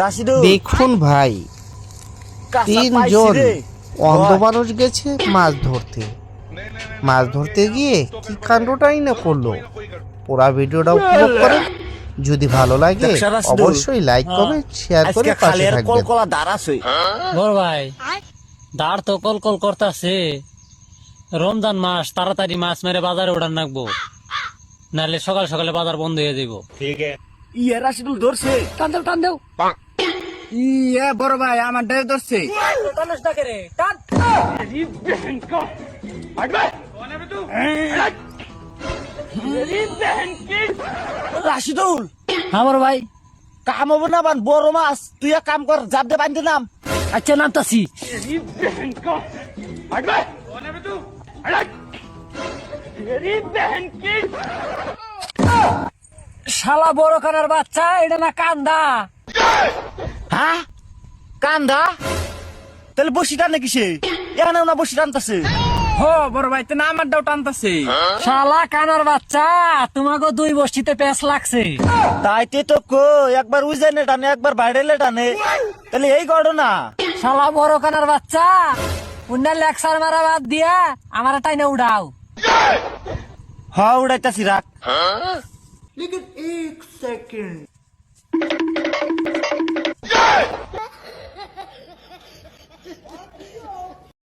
রাশিদুল দেখুন ভাই, কাঁচা পাইছি তিনজন রে। অন্ধ বল। মানুষ গেছে মাছ ধরতে গিয়ে কি কাণ্ডটাই না করলো। পুরা ভিডিওটা উপভোগ করেন, যদি ভালো লাগে দেখছ রাশিদুল? অবশ্যই লাইক কমেন্ট শেয়ার করে আজকে পাশে খালের থাকবেন। কলকলা দাঁড়াছে। বড় ভাই, দাঁড় তো কল কল করতেছে। রমজান মাস, তাড়াতাড়ি মাছ মেরে বাজারে ওঠান রাখবো, নাহলে সকাল সকালে বাজার বন্ধ হয়ে যাবো। ইয়ে রাশিদুল ধরছে। টান দেও, টান দেও। ইয়ে বড় ভাই আমার ড্রাইভ ধরছে। টানিস না কে রে? টান। রাশিদুল হ্যাঁ বড় ভাই। কাম হবো না বান, বড় মাছ। তুই এক কাম কর, জাপ দে বান্ধে নাম। আচ্ছা, নামতাছি। শালা বড় কানার বাচ্চা, এটা না কান্দা। হ্যাঁ কান্দা? তাহলে বসি টানে কিসে? এখানে না বসি টানতেছে। হো বড় ভাই তো না আমার ডাও টানতাছে। শালা কানার বাচ্চা, তোমাকে 2 বস্তিতে প্যাঁচ লাগছে। তাইতে তো কো একবার উজানে টানে একবার বাইরেলে টানে, তাহলে এই ঘটনা। শালা বড় কানার বাচ্চা, উন্না লেকচার মারা বাদ দিয়া আমার টাইনে উড়াও। হ্যাঁ উড়াইতাছি, রাখ।